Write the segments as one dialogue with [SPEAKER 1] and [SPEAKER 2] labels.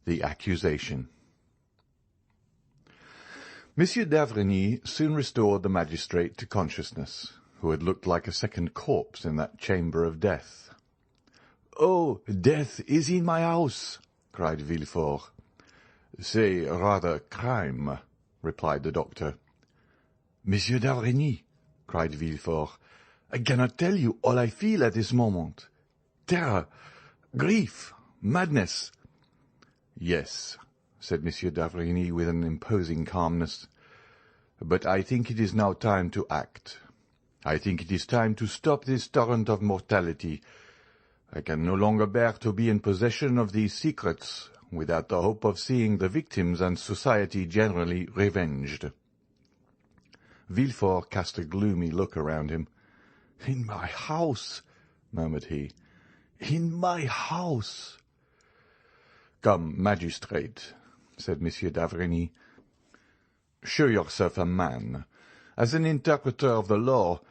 [SPEAKER 1] The accusation. Monsieur d'Avrigny soon restored the magistrate to consciousness, who had looked like a second corpse in that chamber of death. "Oh, death is in my house!" cried Villefort. "Say rather crime," replied the doctor. "Monsieur d'Avrigny," cried Villefort, "I cannot tell you all I feel at this moment. Terror, grief, madness." "Yes," said Monsieur d'Avrigny with an imposing calmness, "but I think it is now time to act. I think it is time to stop this torrent of mortality. I can no longer bear to be in possession of these secrets without the hope of seeing the victims and society generally revenged." Villefort cast a gloomy look around him. "In my house," murmured he. "In my house." "Come, magistrate," said Monsieur d'Avrigny, "show yourself a man. As an interpreter of the law,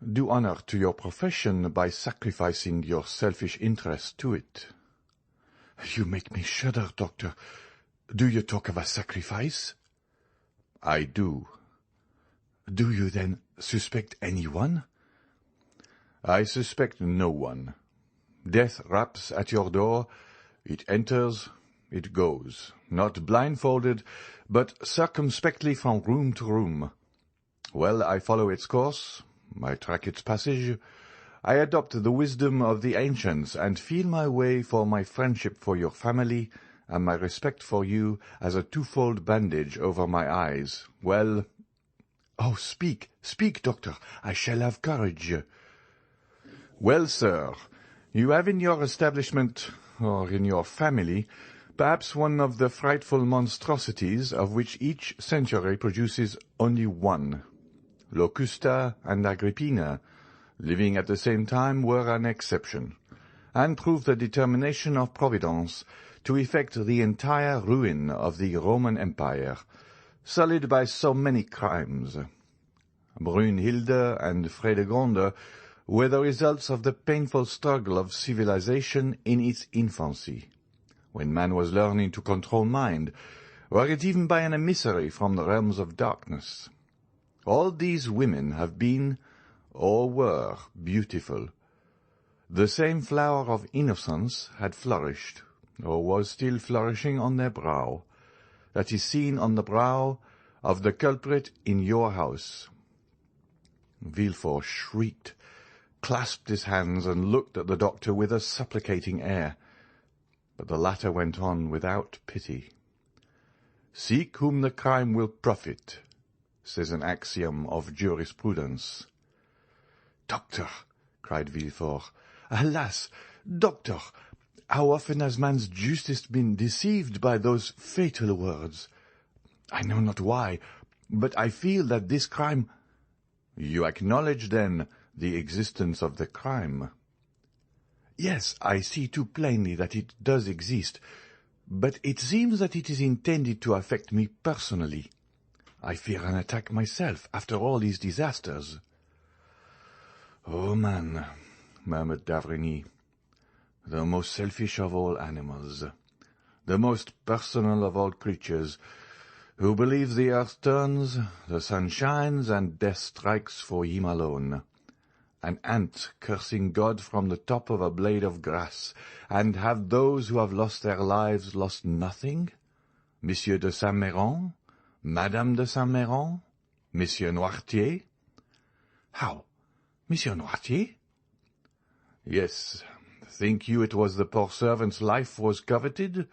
[SPEAKER 1] do honour to your profession by sacrificing your selfish interest to it." "You make me shudder, doctor. Do you talk of a sacrifice?" "I do." "Do you, then, suspect anyone?" "I suspect no one. Death raps at your door. It enters, it goes, not blindfolded, but circumspectly from room to room. Well, I follow its course, I track its passage, I adopt the wisdom of the ancients, and feel my way for my friendship for your family and my respect for you as a twofold bandage over my eyes. Well—" "Oh, speak, speak, doctor. I shall have courage." "Well, sir, you have in your establishment, or in your family, perhaps one of the frightful monstrosities of which each century produces only one. Locusta and Agrippina, living at the same time, were an exception, and proved the determination of Providence to effect the entire ruin of the Roman Empire, sullied by so many crimes. Brunhilde and Fredegonde were the results of the painful struggle of civilization in its infancy, when man was learning to control mind, were it even by an emissary from the realms of darkness. All these women have been, or were, beautiful. The same flower of innocence had flourished, or was still flourishing on their brow, that is seen on the brow of the culprit in your house." Villefort shrieked, clasped his hands, and looked at the doctor with a supplicating air. But the latter went on without pity. "Seek whom the crime will profit," says an axiom of jurisprudence. "Doctor," cried Villefort, "alas, doctor, how often has man's justice been deceived by those fatal words! I know not why, but I feel that this crime—" "You acknowledge, then, the existence of the crime?" "Yes, I see too plainly that it does exist, but it seems that it is intended to affect me personally. I fear an attack myself after all these disasters." "Oh, man," murmured d'Avrigny, "the most selfish of all animals, the most personal of all creatures, who believes the earth turns, the sun shines, and death strikes for him alone. An ant cursing God from the top of a blade of grass, and have those who have lost their lives lost nothing? Monsieur de Saint-Méran? Madame de Saint-Méran? Monsieur Noirtier?" "How? Monsieur Noirtier?" "Yes. Think you it was the poor servant's life was coveted?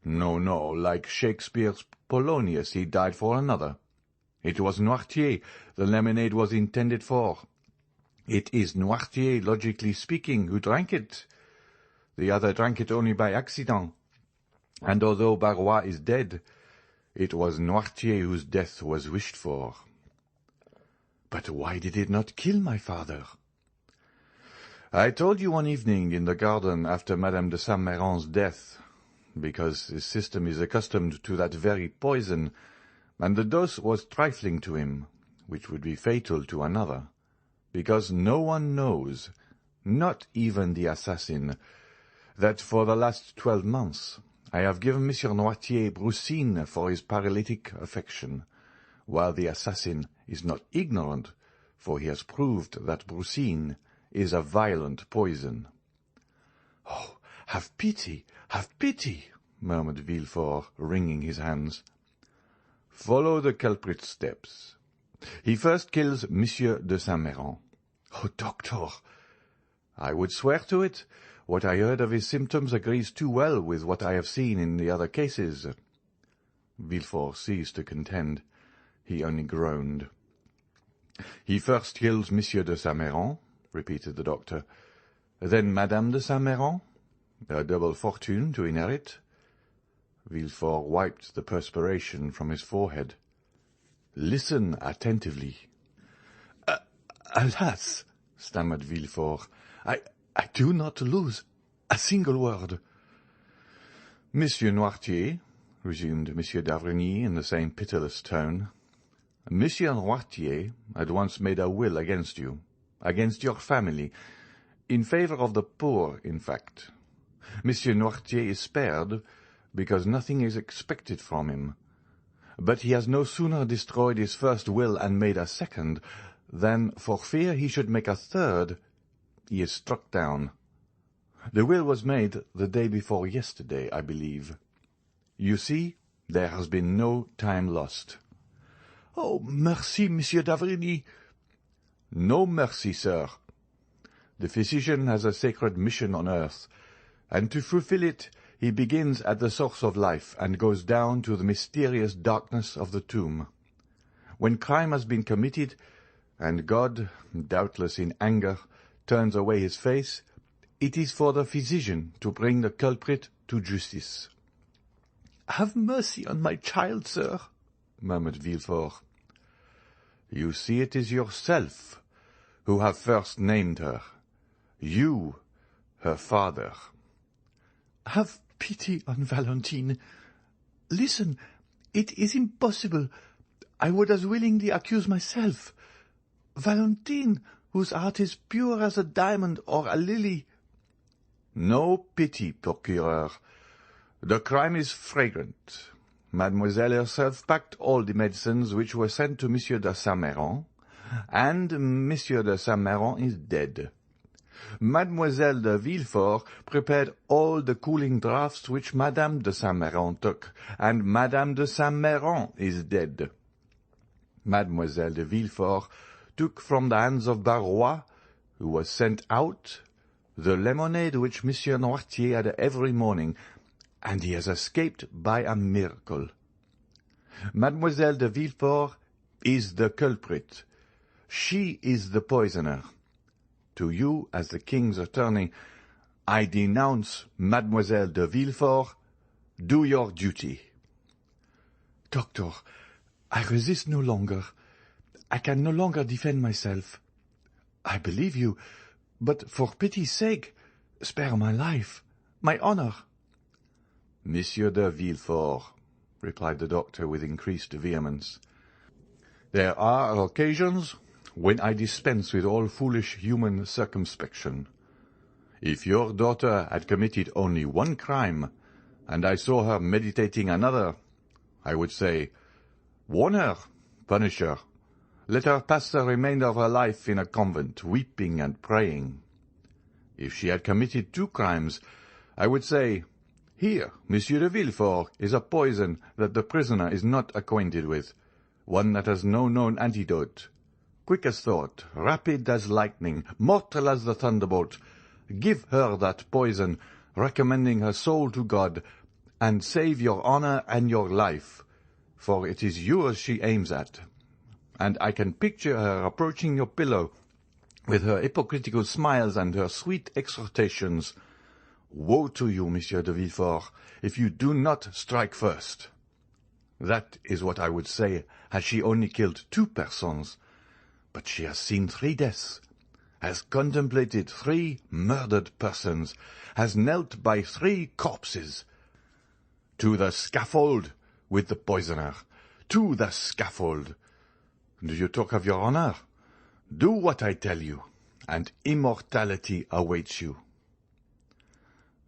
[SPEAKER 1] No, no, like Shakespeare's Polonius, he died for another. It was Noirtier the lemonade was intended for. It is Noirtier, logically speaking, who drank it. The other drank it only by accident, and although Barrois is dead, it was Noirtier whose death was wished for." "But why did it not kill my father?" "I told you one evening in the garden after Madame de Saint-Méran's death, because his system is accustomed to that very poison, and the dose was trifling to him, which would be fatal to another, because no one knows, not even the assassin, that for the last 12 months I have given Monsieur Noirtier brucine for his paralytic affection, while the assassin is not ignorant, for he has proved that brucine is a violent poison." "Oh, have pity, murmured Villefort, wringing his hands. "Follow the culprit's steps. He first kills Monsieur de Saint-Méran." "Oh, doctor!" "I would swear to it. What I heard of his symptoms agrees too well with what I have seen in the other cases." Villefort ceased to contend. He only groaned. "He first kills Monsieur de Saint-Méran," repeated the doctor. "Then Madame de Saint-Méran? A double fortune to inherit?" Villefort wiped the perspiration from his forehead. "Listen attentively." Alas!" stammered Villefort, I do not lose a single word." "Monsieur Noirtier," resumed Monsieur d'Avrigny in the same pitiless tone, "Monsieur Noirtier had once made a will against you, against your family, in favor of the poor, in fact. Monsieur Noirtier is spared, because nothing is expected from him. But he has no sooner destroyed his first will and made a second, than, for fear he should make a third, he is struck down. The will was made the day before yesterday, I believe. You see, there has been no time lost." "Oh, merci, Monsieur d'Avrigny." "No mercy, sir. The physician has a sacred mission on earth, and to fulfill it he begins at the source of life and goes down to the mysterious darkness of the tomb. When crime has been committed, and God, doubtless in anger, turns away his face, it is for the physician to bring the culprit to justice." "Have mercy on my child, sir," murmured Villefort. "You see it is yourself who have first named her. You, her father." "Have pity on Valentine. Listen, it is impossible. I would as willingly accuse myself. Valentine, whose heart is pure as a diamond or a lily." "No pity, procureur. The crime is flagrant. Mademoiselle herself packed all the medicines which were sent to Monsieur de Saint-Méran, and Monsieur de Saint-Méran is dead. Mademoiselle de Villefort prepared all the cooling draughts which Madame de Saint-Méran took, and Madame de Saint-Méran is dead. Mademoiselle de Villefort took from the hands of Barrois, who was sent out, the lemonade which Monsieur Noirtier had every morning, and he has escaped by a miracle. Mademoiselle de Villefort is the culprit. She is the poisoner. To you, as the king's attorney, I denounce Mademoiselle de Villefort. Do your duty." "Doctor, I resist no longer. I can no longer defend myself. I believe you, but for pity's sake, spare my life, my honor." "Monsieur de Villefort," replied the doctor with increased vehemence, "there are occasions when I dispense with all foolish human circumspection. If your daughter had committed only one crime, and I saw her meditating another, I would say, warn her, punish her, let her pass the remainder of her life in a convent, weeping and praying. If she had committed two crimes, I would say, here, Monsieur de Villefort, is a poison that the prisoner is not acquainted with, one that has no known antidote. Quick as thought, rapid as lightning, mortal as the thunderbolt, give her that poison, recommending her soul to God, and save your honor and your life, for it is yours she aims at. And I can picture her approaching your pillow, with her hypocritical smiles and her sweet exhortations. Woe to you, Monsieur de Villefort, if you do not strike first. That is what I would say had she only killed two persons. But she has seen 3 deaths, has contemplated 3 murdered persons, has knelt by 3 corpses. To the scaffold with the poisoner, to the scaffold. Do you talk of your honor? Do what I tell you, and immortality awaits you."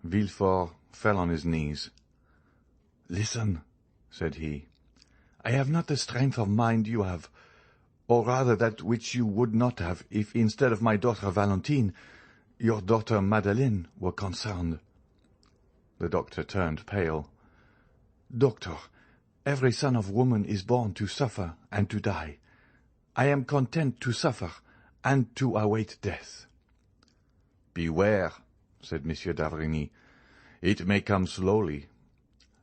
[SPEAKER 1] Villefort fell on his knees. "Listen," said he. "I have not the strength of mind you have, or rather that which you would not have if, instead of my daughter Valentine, your daughter Madeleine were concerned." The doctor turned pale. "Doctor, every son of woman is born to suffer and to die. I am content to suffer and to await death." "Beware," said Monsieur d'Avrigny. "It may come slowly.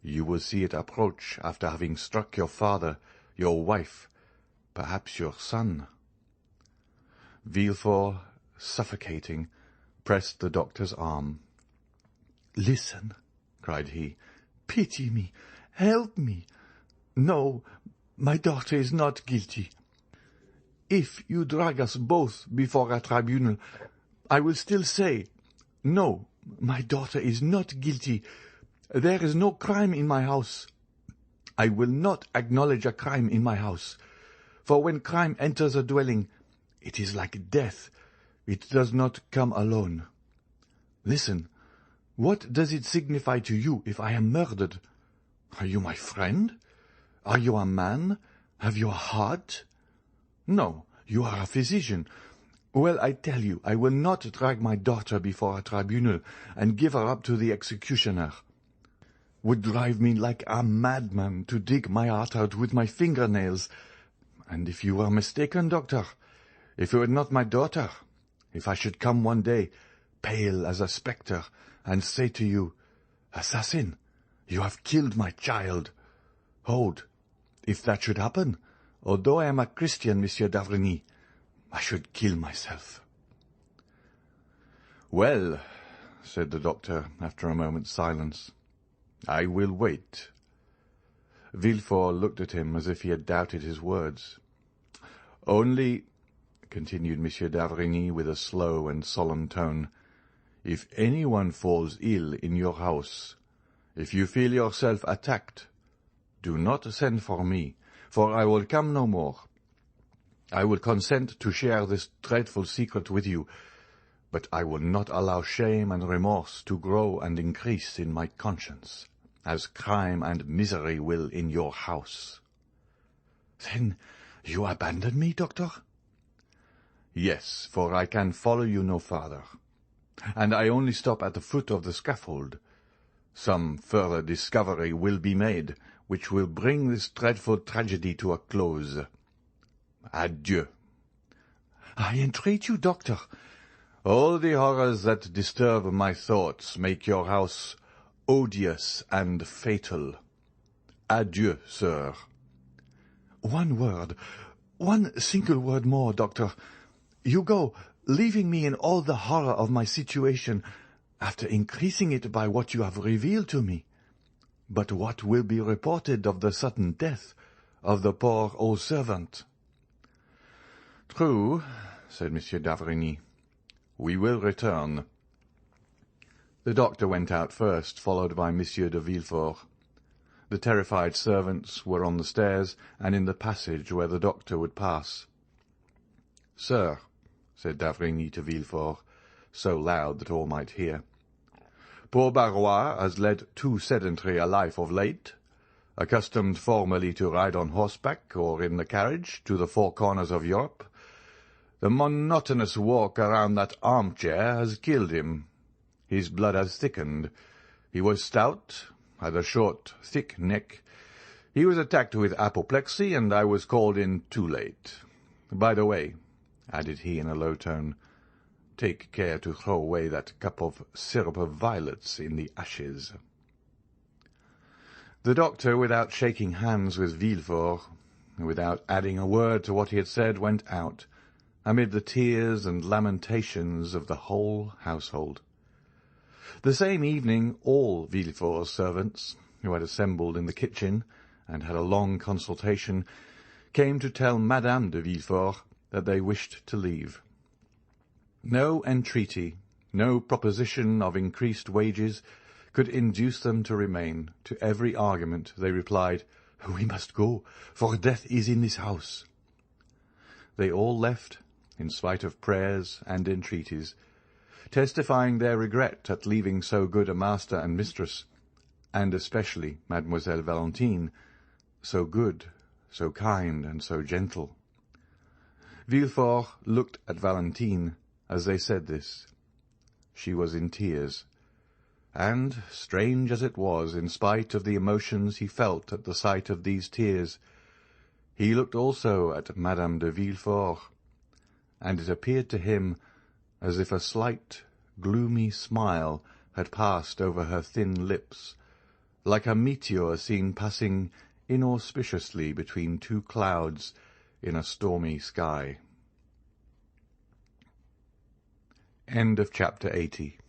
[SPEAKER 1] You will see it approach after having struck your father, your wife, perhaps your son." Villefort, suffocating, pressed the doctor's arm. "Listen," cried he. "Pity me. Help me. No, my daughter is not guilty. If you drag us both before a tribunal, I will still say, no, my daughter is not guilty. There is no crime in my house. I will not acknowledge a crime in my house, for when crime enters a dwelling, it is like death. It does not come alone. Listen, what does it signify to you if I am murdered? Are you my friend? Are you a man? Have you a heart? No, you are a physician. Well, I tell you, I will not drag my daughter before a tribunal and give her up to the executioner. Would drive me like a madman to dig my heart out with my fingernails. And if you were mistaken, doctor, if you were not my daughter, if I should come one day, pale as a spectre, and say to you, 'Assassin, you have killed my child,' hold, if that should happen, although I am a Christian, Monsieur d'Avrigny, I should kill myself." "Well," said the doctor, after a moment's silence, "I will wait." Villefort looked at him as if he had doubted his words. "Only," continued Monsieur d'Avrigny with a slow and solemn tone, "if anyone falls ill in your house, if you feel yourself attacked, do not send for me, for I will come no more. I will consent to share this dreadful secret with you, but I will not allow shame and remorse to grow and increase in my conscience, as crime and misery will in your house." "Then you abandon me, doctor?" "Yes, for I can follow you no farther, and I only stop at the foot of the scaffold. Some further discovery will be made, which will bring this dreadful tragedy to a close. Adieu." "I entreat you, doctor." "All the horrors that disturb my thoughts make your house odious and fatal. Adieu, sir." "One word, one single word more, doctor. You go, leaving me in all the horror of my situation, after increasing it by what you have revealed to me. But what will be reported of the sudden death of the poor old servant?" "True," said Monsieur d'Avrigny. "We will return." The doctor went out first, followed by Monsieur de Villefort. The terrified servants were on the stairs and in the passage where the doctor would pass. "Sir," said d'Avrigny to Villefort, so loud that all might hear, "poor Barrois has led too sedentary a life of late. Accustomed formerly to ride on horseback or in the carriage to the four corners of Europe, the monotonous walk around that armchair has killed him. His blood has thickened. He was stout, had a short, thick neck. He was attacked with apoplexy, and I was called in too late. By the way," added he in a low tone, "take care to throw away that cup of syrup of violets in the ashes." The doctor, without shaking hands with Villefort, without adding a word to what he had said, went out, amid the tears and lamentations of the whole household. The same evening all Villefort's servants, who had assembled in the kitchen and had a long consultation, came to tell Madame de Villefort that they wished to leave. No entreaty, no proposition of increased wages could induce them to remain. To every argument they replied, "We must go, for death is in this house." They all left, in spite of prayers and entreaties, testifying their regret at leaving so good a master and mistress, and especially Mademoiselle Valentine, so good, so kind, and so gentle. Villefort looked at Valentine as they said this. She was in tears, and, strange as it was, in spite of the emotions he felt at the sight of these tears, he looked also at Madame de Villefort, and it appeared to him as if a slight, gloomy smile had passed over her thin lips, like a meteor seen passing inauspiciously between two clouds in a stormy sky. End of chapter 80.